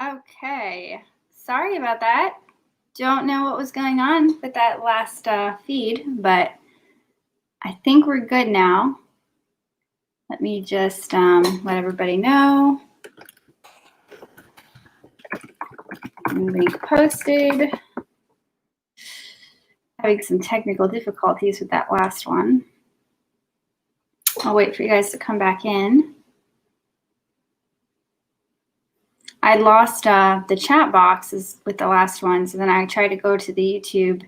Okay, sorry about that. Don't know what was going on with that last feed, but I think we're good now. Let me just let everybody know. Link posted. Having some technical difficulties with that last one. I'll wait for you guys to come back in. I lost the chat boxes with the last one, so then I tried to go to the YouTube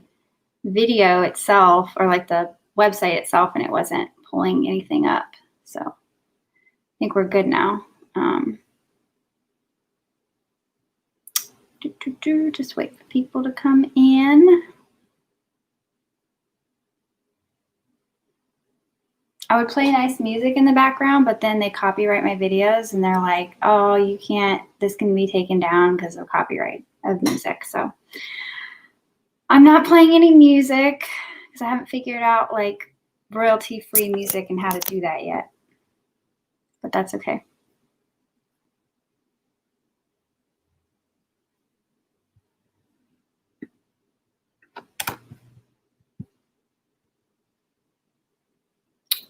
video itself, or like the website itself, and it wasn't pulling anything up. So I think we're good now. Just wait for people to come in. I would play nice music in the background, but then they copyright my videos and they're like, oh, you can't, this can be taken down because of copyright of music. So I'm not playing any music because I haven't figured out like royalty-free music and how to do that yet, but that's okay.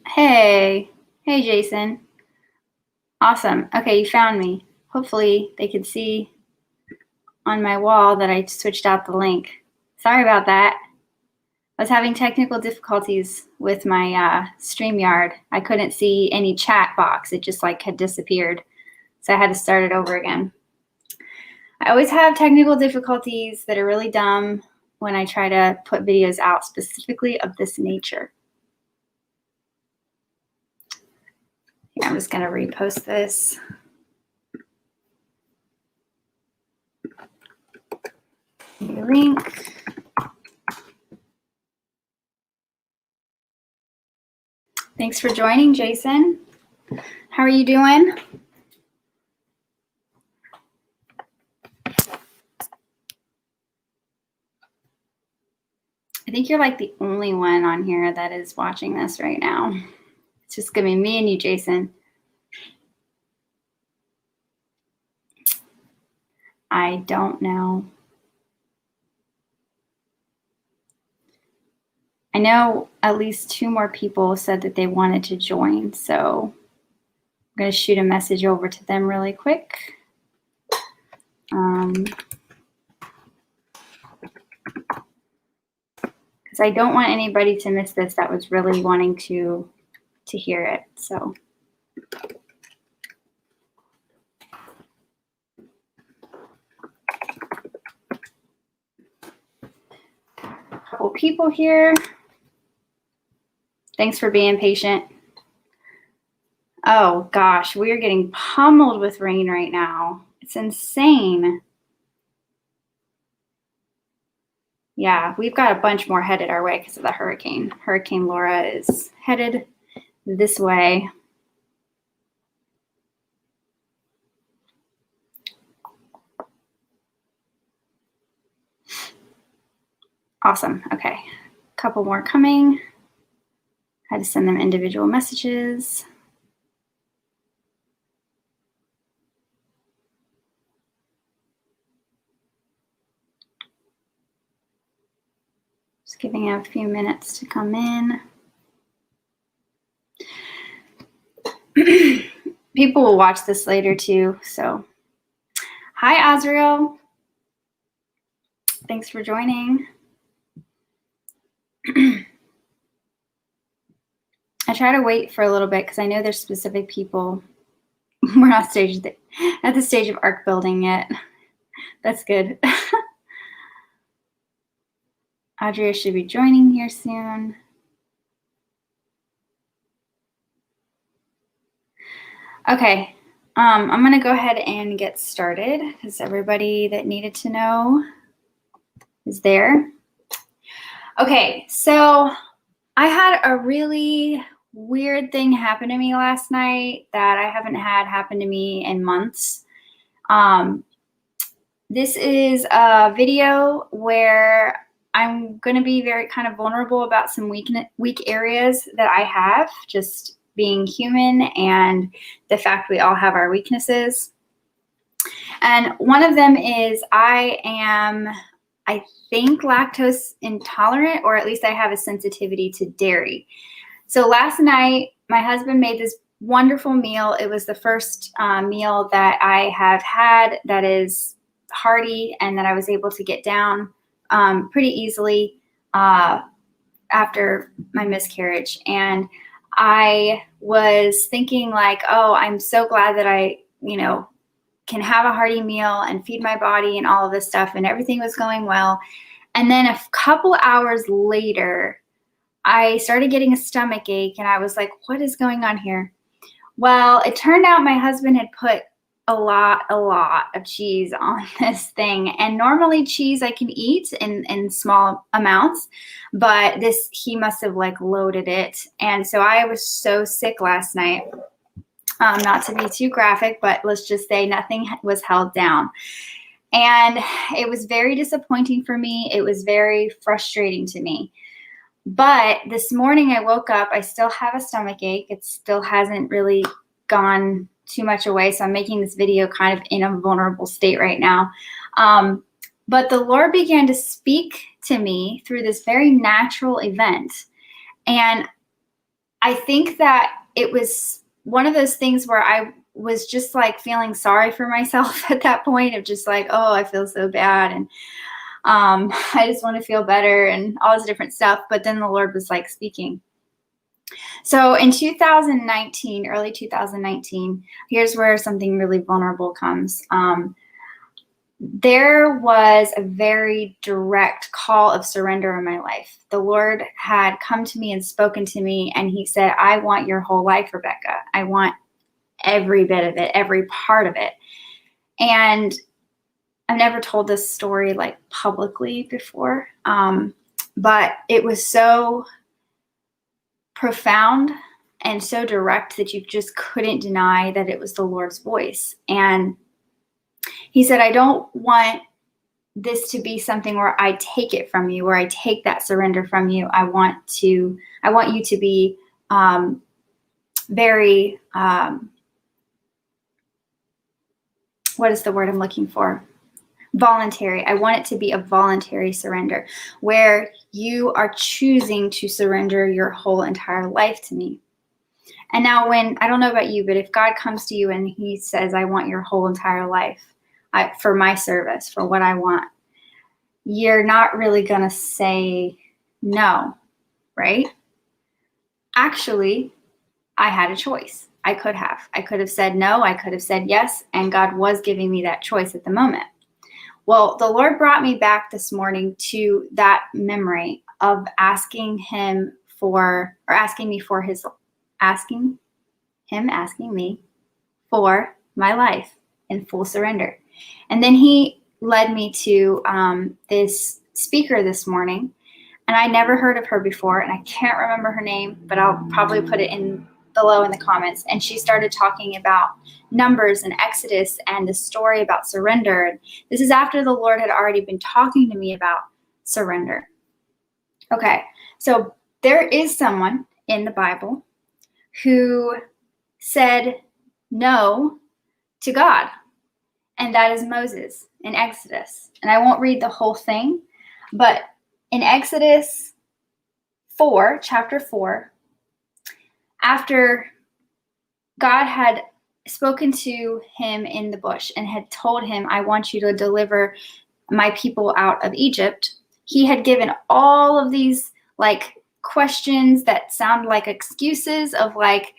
Hey, Jason. Awesome. Okay, you found me. Hopefully they could see on my wall that I switched out the link. Sorry about that. I was having technical difficulties with my StreamYard. I couldn't see any chat box. It just like had disappeared. So I had to start it over again. I always have technical difficulties that are really dumb when I try to put videos out specifically of this nature. Yeah, I'm just going to repost this. Link. Thanks for joining, Jason. How are you doing? I think you're like the only one on here that is watching this right now. It's just gonna be me and you, Jason. I don't know. I know at least 2 more people said that they wanted to join, so I'm going to shoot a message over to them really quick. Because I don't want anybody to miss this that was really wanting to hear it. So. A couple people here. Thanks for being patient. Oh gosh, we are getting pummeled with rain right now. It's insane. Yeah, we've got a bunch more headed our way because of the hurricane. Hurricane Laura is headed this way. Awesome. Okay, a couple more coming. I had to send them individual messages. Just giving it a few minutes to come in. People will watch this later too, so. Hi, Azrael. Thanks for joining. I try to wait for a little bit because I know there's specific people. We're not at the stage of arc building yet. That's good. Audrey should be joining here soon. Okay, I'm going to go ahead and get started because everybody that needed to know is there. Okay, so I had a really weird thing happen to me last night that I haven't had happen to me in months. This is a video where I'm going to be very kind of vulnerable about some weak areas that I have, just being human and the fact we all have our weaknesses. And one of them is I think, lactose intolerant, or at least I have a sensitivity to dairy. So last night, my husband made this wonderful meal. It was the first meal that I have had that is hearty and that I was able to get down pretty easily after my miscarriage. And I was thinking like, oh, I'm so glad that I, can have a hearty meal and feed my body and all of this stuff, and everything was going well. And then a couple hours later, I started getting a stomach ache, and I was like, what is going on here? Well, it turned out my husband had put a lot of cheese on this thing. And normally cheese I can eat in small amounts, but he must have like loaded it. And so I was so sick last night. Not to be too graphic, but let's just say nothing was held down. And it was very disappointing for me. It was very frustrating to me. But this morning I woke up, I still have a stomach ache. It still hasn't really gone too much away. So I'm making this video kind of in a vulnerable state right now. But the Lord began to speak to me through this very natural event. And I think that it was one of those things where I was just like feeling sorry for myself at that point, of just like, oh, I feel so bad. And I just want to feel better and all this different stuff. But then the Lord was like speaking. So in 2019, early 2019, here's where something really vulnerable comes. There was a very direct call of surrender in my life. The Lord had come to me and spoken to me, and he said, I want your whole life, Rebekah. I want every bit of it, every part of it. And I've never told this story like publicly before, but it was so profound and so direct that you just couldn't deny that it was the Lord's voice. And he said, I don't want this to be something where I take it from you, where I take that surrender from you. I want you to be very, what is the word I'm looking for? Voluntary. I want it to be a voluntary surrender where you are choosing to surrender your whole entire life to me. And now I don't know about you, but if God comes to you and he says, I want your whole entire life for my service, for what I want, you're not really going to say no, right? Actually, I had a choice. I could have said no. I could have said yes. And God was giving me that choice at the moment. Well, the Lord brought me back this morning to that memory of asking me for my life in full surrender. And then he led me to this speaker this morning, and I never heard of her before, and I can't remember her name, but I'll probably put it in below in the comments. And she started talking about Numbers and Exodus and the story about surrender. And this is after the Lord had already been talking to me about surrender. Okay, so there is someone in the Bible who said no to God, and that is Moses in Exodus. And I won't read the whole thing, but in Exodus 4, chapter 4, after God had spoken to him in the bush and had told him, I want you to deliver my people out of Egypt, he had given all of these like questions that sound like excuses of like,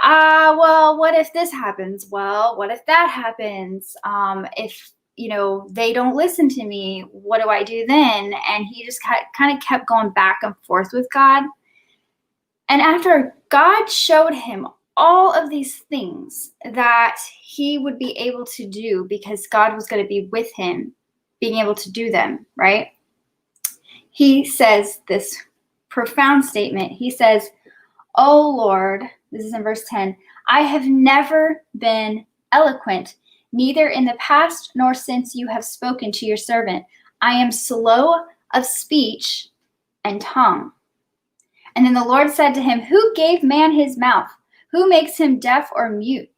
well, what if this happens? Well, what if that happens? If, they don't listen to me, what do I do then? And he just kind of kept going back and forth with God. And after God showed him all of these things that he would be able to do because God was going to be with him, being able to do them, right? He says this profound statement. He says, "Oh Lord," this is in verse 10, "I have never been eloquent, neither in the past nor since you have spoken to your servant. I am slow of speech and tongue." And then the Lord said to him, "Who gave man his mouth? Who makes him deaf or mute?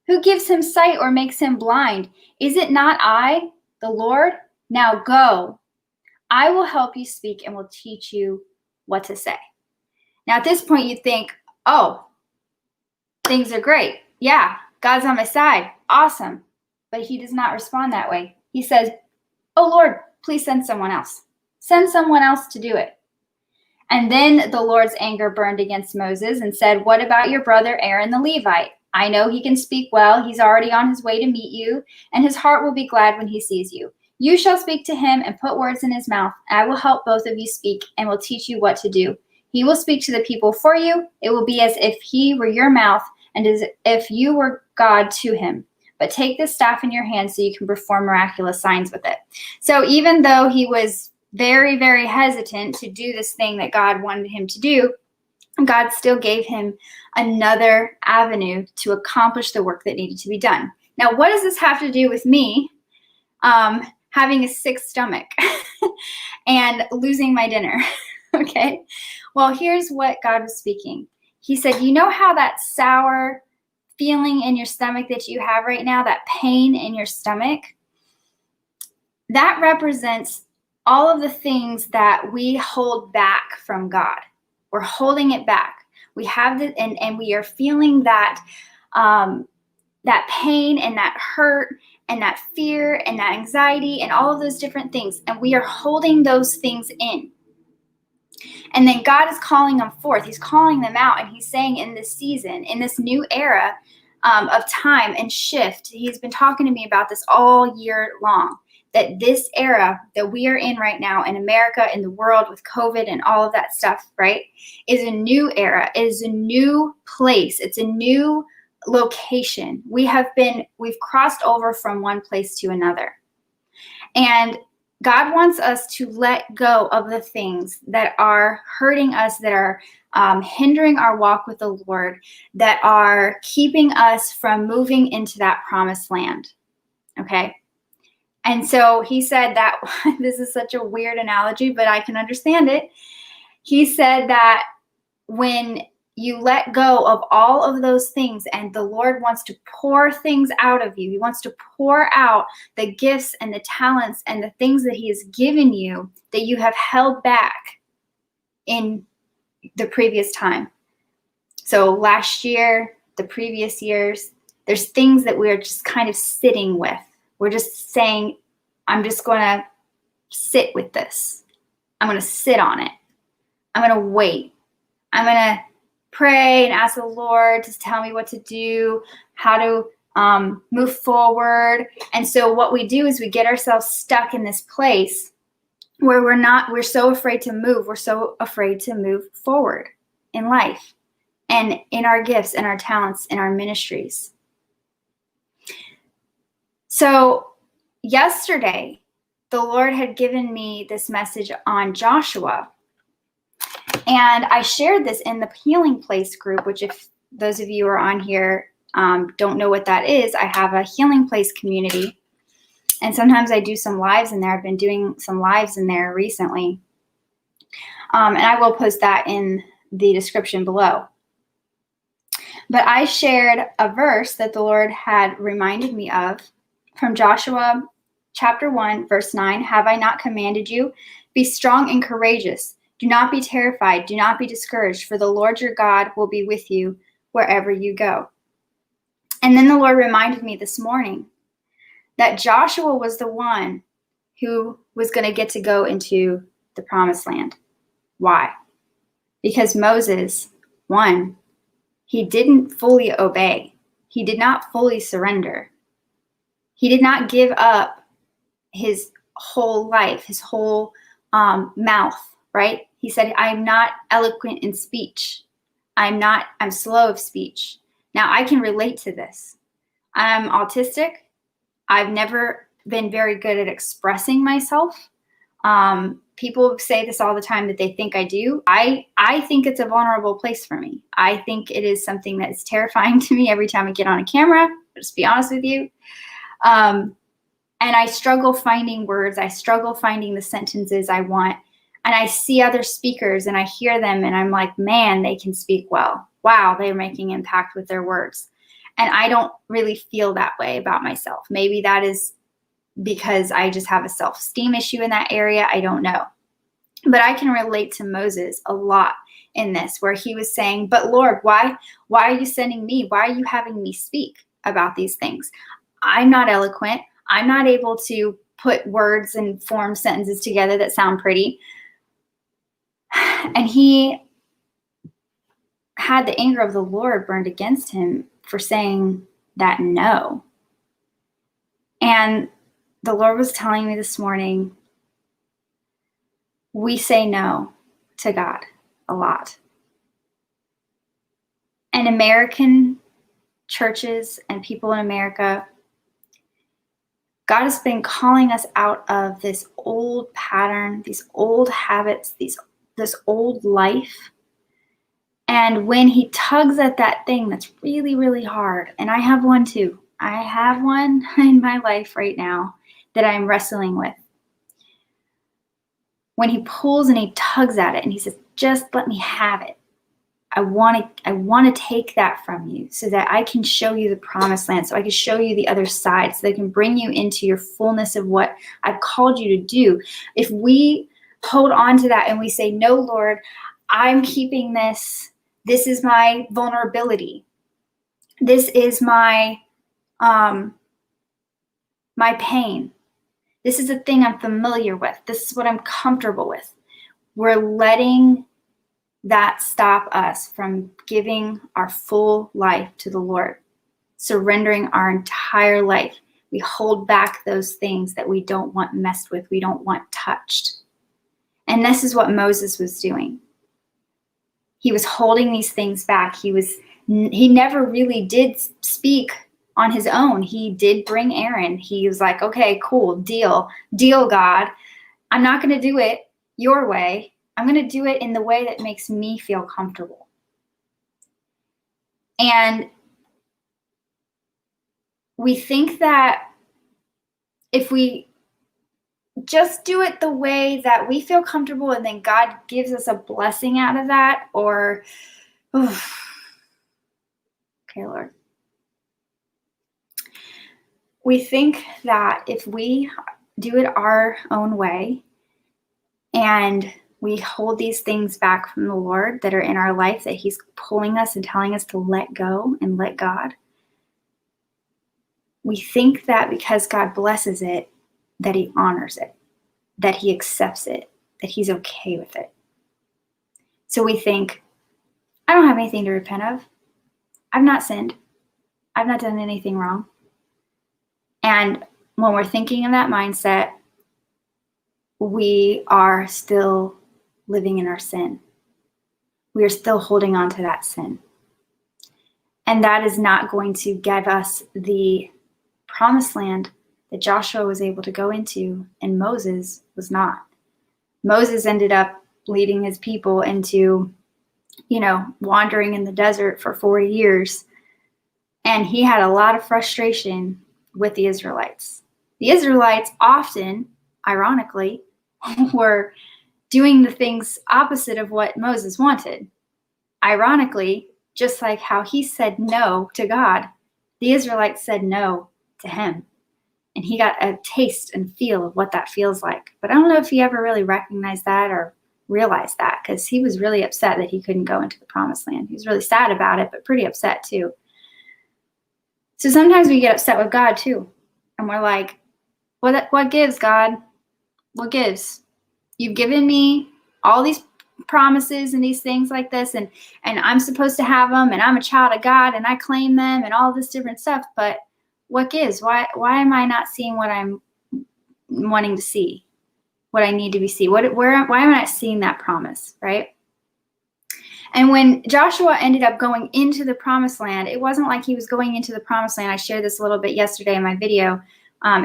Who gives him sight or makes him blind? Is it not I, the Lord? Now go. I will help you speak and will teach you what to say. Now, at this point, you think, oh, things are great. Yeah, God's on my side. Awesome. But he does not respond that way. He says, oh, Lord, please send someone else. Send someone else to do it. And then the Lord's anger burned against Moses and said, what about your brother Aaron the Levite? I know he can speak well. He's already on his way to meet you, and his heart will be glad when he sees you. You shall speak to him and put words in his mouth. I will help both of you speak and will teach you what to do. He will speak to the people for you. It will be as if he were your mouth and as if you were God to him. But take this staff in your hand so you can perform miraculous signs with it. So even though he was very, very hesitant to do this thing that God wanted him to do, God still gave him another avenue to accomplish the work that needed to be done. Now, what does this have to do with me having a sick stomach and losing my dinner? Okay, well, here's what God was speaking. He said, you know how that sour feeling in your stomach that you have right now, that pain in your stomach, that represents all of the things that we hold back from God. We're holding it back. We have it, and we are feeling that that pain and that hurt and that fear and that anxiety and all of those different things. And we are holding those things in. And then God is calling them forth. He's calling them out. And he's saying in this season, in this new era of time and shift, he's been talking to me about this all year long, that this era that we are in right now in America, in the world with COVID and all of that stuff, right, is a new era. It is a new place. It's a new location. We've crossed over from one place to another. And God wants us to let go of the things that are hurting us, that are hindering our walk with the Lord, that are keeping us from moving into that promised land. Okay? And so he said that, this is such a weird analogy, but I can understand it. He said that when you let go of all of those things and the Lord wants to pour things out of you, he wants to pour out the gifts and the talents and the things that he has given you that you have held back in the previous time. So last year, the previous years, there's things that we're just kind of sitting with. We're just saying, I'm just going to sit with this. I'm going to sit on it. I'm going to wait. I'm going to pray and ask the Lord to tell me what to do, how to move forward. And so what we do is we get ourselves stuck in this place where we're so afraid to move. We're so afraid to move forward in life and in our gifts and our talents and our ministries. So yesterday, the Lord had given me this message on Joshua. And I shared this in the Healing Place group, which if those of you who are on here don't know what that is, I have a Healing Place community. And sometimes I do some lives in there. I've been doing some lives in there recently. And I will post that in the description below. But I shared a verse that the Lord had reminded me of from Joshua chapter 1, verse 9. Have I not commanded you? Be strong and courageous. Do not be terrified. Do not be discouraged, for the Lord your God will be with you wherever you go. And then the Lord reminded me this morning that Joshua was the one who was going to get to go into the promised land. Why? Because Moses, one, he didn't fully obey. He did not fully surrender. He did not give up his whole life, his whole mouth, right? He said, I'm not eloquent in speech. I'm slow of speech. Now, I can relate to this. I'm autistic. I've never been very good at expressing myself. People say this all the time that they think I do. I think it's a vulnerable place for me. I think it is something that is terrifying to me every time I get on a camera, just be honest with you. And I struggle finding words. I struggle finding the sentences I want. And I see other speakers and I hear them and I'm like, man, they can speak well. Wow, they're making impact with their words. And I don't really feel that way about myself. Maybe that is because I just have a self-esteem issue in that area. I don't know. But I can relate to Moses a lot in this, where he was saying, but Lord, why are you sending me? Why are you having me speak about these things? I'm not eloquent. I'm not able to put words and form sentences together that sound pretty. And he had the anger of the Lord burned against him for saying that no. And the Lord was telling me this morning, we say no to God a lot. And American churches and people in America, God has been calling us out of this old pattern, these old habits, this old life. And when he tugs at that thing that's really, really hard, and I have one too. I have one in my life right now that I'm wrestling with. When he pulls and he tugs at it and he says, just let me have it. I want to take that from you so that I can show you the promised land, so I can show you the other side, so that I can bring you into your fullness of what I've called you to do. If we hold on to that and we say, no, Lord, I'm keeping this. This is my vulnerability. This is my my pain. This is a thing I'm familiar with. This is what I'm comfortable with. We're letting that stop us from giving our full life to the Lord, surrendering our entire life. We hold back those things that we don't want messed with, we don't want touched. And this is what Moses was doing. He was holding these things back. He never really did speak on his own. He did bring Aaron. He was like, okay, cool, deal, God. I'm not going to do it your way. I'm going to do it in the way that makes me feel comfortable. And we think that if we just do it the way that we feel comfortable and then God gives us a blessing out of that, or, okay, Lord. We think that if we do it our own way and we hold these things back from the Lord that are in our life, that he's pulling us and telling us to let go and let God, we think that because God blesses it, that he honors it, that he accepts it, that he's okay with it. So we think, I don't have anything to repent of. I've not sinned. I've not done anything wrong. And when we're thinking in that mindset, we are still living in our sin. We are still holding on to that sin. And that is not going to give us the promised land that Joshua was able to go into, and Moses was not. Moses ended up leading his people into, wandering in the desert for 40 years. And he had a lot of frustration with the Israelites. The Israelites often, ironically, were doing the things opposite of what Moses wanted. Ironically, just like how he said no to God, the Israelites said no to him. And he got a taste and feel of what that feels like. But I don't know if he ever really recognized that or realized that, because he was really upset that he couldn't go into the promised land. He was really sad about it, but pretty upset too. So sometimes we get upset with God too. And we're like, what gives, God? What gives? You've given me all these promises and these things like this, and I'm supposed to have them, and I'm a child of God, and I claim them, and all this different stuff. But what gives? Why am I not seeing what I'm wanting to see? What I need to be seeing? Why am I not seeing that promise, right? And when Joshua ended up going into the promised land, it wasn't like he was going into the promised land. I shared this a little bit yesterday in my video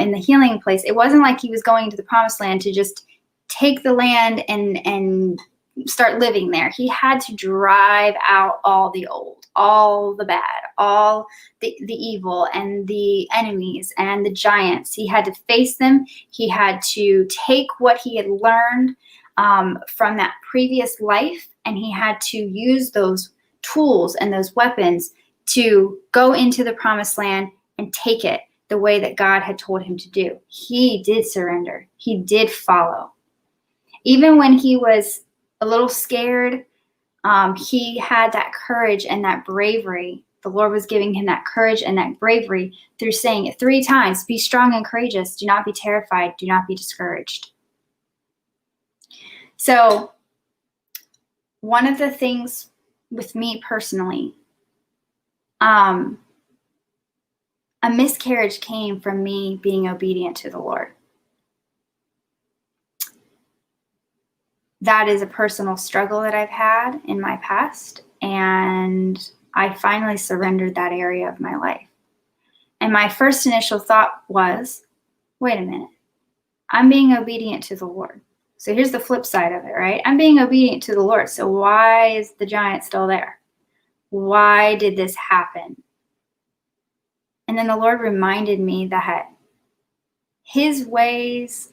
in the healing place. It wasn't like he was going into the promised land to just take the land and start living there. He had to drive out all the old, all the bad, all the evil and the enemies and the giants. He had to face them. He had to take what he had learned from that previous life, and he had to use those tools and those weapons to go into the promised land and take it the way that God had told him to do. He did surrender. He did follow. Even when he was a little scared, he had that courage and that bravery. The Lord was giving him that courage and that bravery through saying it 3 times. Be strong and courageous. Do not be terrified. Do not be discouraged. So one of the things with me personally, a miscarriage came from me being obedient to the Lord. That is a personal struggle that I've had in my past, and I finally surrendered that area of my life. And my first initial thought was, wait a minute, I'm being obedient to the Lord. So here's the flip side of it, right? I'm being obedient to the Lord. So why is the giant still there? Why did this happen? And then the Lord reminded me that his ways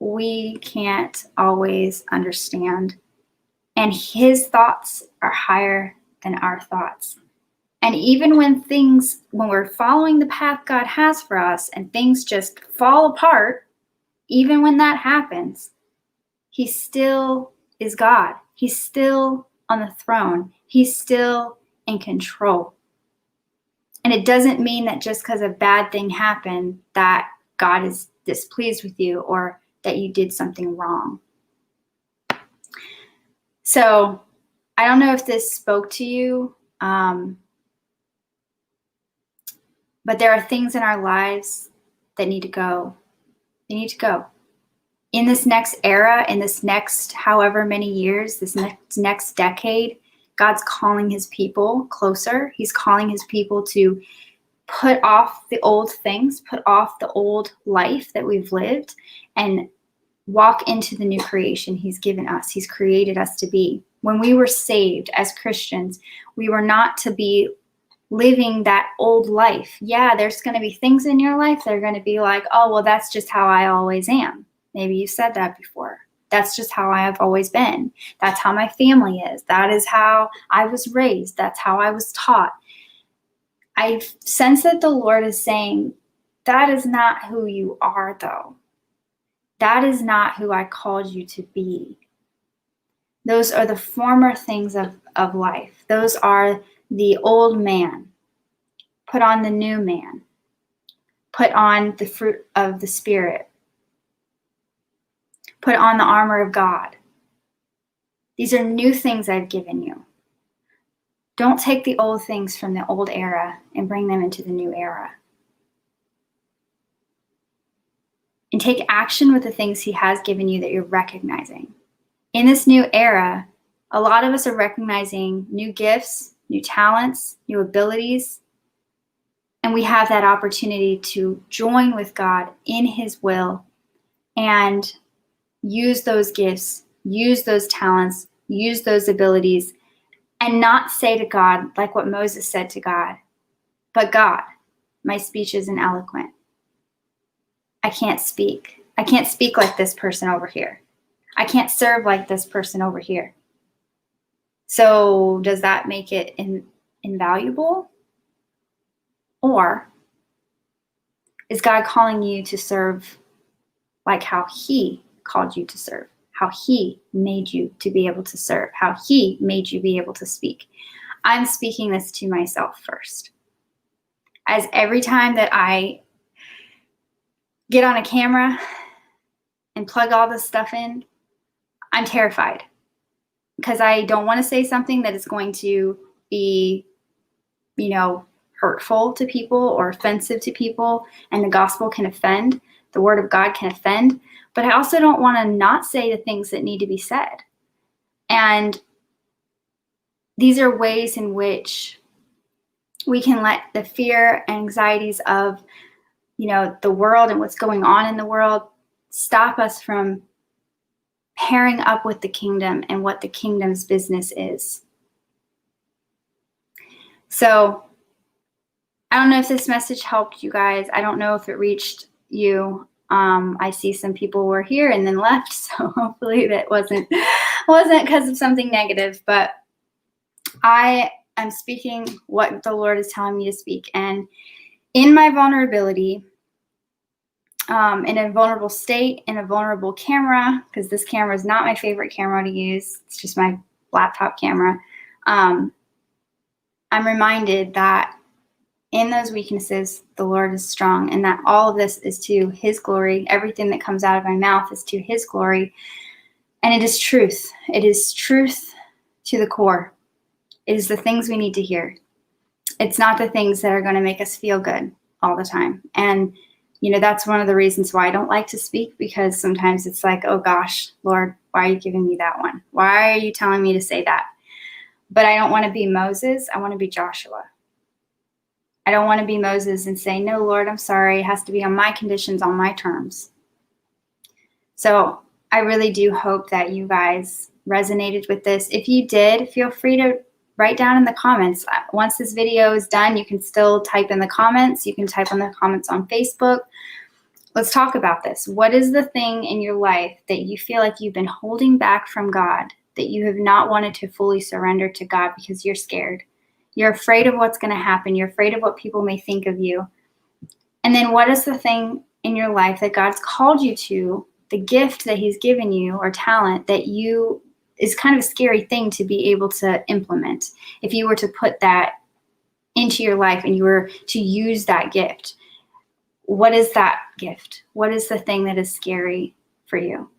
we can't always understand. And his thoughts are higher than our thoughts. And even when we're following the path God has for us and things just fall apart, even when that happens, he still is God. He's still on the throne. He's still in control. And it doesn't mean that just because a bad thing happened that God is displeased with you or that you did something wrong. So I don't know if this spoke to you, but there are things in our lives that need to go. They need to go. In this next era, in this next however many years, this next decade, God's calling his people closer. He's calling his people to put off the old things, put off the old life that we've lived, and walk into the new creation he's given us. He's created us to be. When we were saved as Christians, we were not to be living that old life. Yeah, there's going to be things in your life that are going to be like, oh, well, that's just how I always am. Maybe you said that before. That's just how I have always been. That's how my family is. That is how I was raised. That's how I was taught. I sense that the Lord is saying, that is not who you are, though. That is not who I called you to be. Those are the former things of life. Those are the old man. Put on the new man. Put on the fruit of the Spirit. Put on the armor of God. These are new things I've given you. Don't take the old things from the old era and bring them into the new era. And take action with the things he has given you that you're recognizing. In this new era, a lot of us are recognizing new gifts, new talents, new abilities, and we have that opportunity to join with God in his will and use those gifts, use those talents, use those abilities, and not say to God, like what Moses said to God, but God, my speech isn't eloquent. I can't speak. I can't speak like this person over here. I can't serve like this person over here. So does that make it invaluable? Or is God calling you to serve like how he called you to serve, how he made you to be able to serve, how he made you be able to speak? I'm speaking this to myself first. As every time that I get on a camera and plug all this stuff in, I'm terrified because I don't want to say something that is going to be, hurtful to people or offensive to people, and the gospel can offend, the word of God can offend, but I also don't want to not say the things that need to be said. And these are ways in which we can let the fear and anxieties of, the world and what's going on in the world stop us from pairing up with the kingdom and what the kingdom's business is. So I don't know if this message helped you guys. I don't know if it reached you. I see some people were here and then left, so hopefully that wasn't because of something negative. But I I'm speaking what the Lord is telling me to speak. And in my vulnerability, in a vulnerable state, in a vulnerable camera, because this camera is not my favorite camera to use. It's just my laptop camera. I'm reminded that in those weaknesses, the Lord is strong, and that all of this is to his glory. Everything that comes out of my mouth is to his glory. And it is truth. It is truth to the core. It is the things we need to hear. It's not the things that are going to make us feel good all the time. And that's one of the reasons why I don't like to speak, because sometimes it's like, oh gosh, Lord, why are you giving me that one? Why are you telling me to say that? But I don't want to be Moses. I want to be Joshua. I don't want to be Moses and say, no, Lord, I'm sorry. It has to be on my conditions, on my terms. So I really do hope that you guys resonated with this. If you did, feel free to write down in the comments. Once this video is done, you can still type in the comments. You can type in the comments on Facebook. Let's talk about this. What is the thing in your life that you feel like you've been holding back from God, that you have not wanted to fully surrender to God because you're scared? You're afraid of what's going to happen. You're afraid of what people may think of you. And then what is the thing in your life that God's called you to, the gift that he's given you or talent that is kind of a scary thing to be able to implement? If you were to put that into your life and you were to use that gift, what is that gift? What is the thing that is scary for you?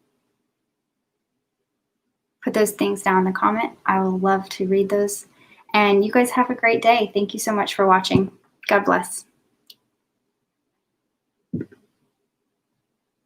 Put those things down in the comment. I will love to read those. And you guys have a great day. Thank you so much for watching. God bless.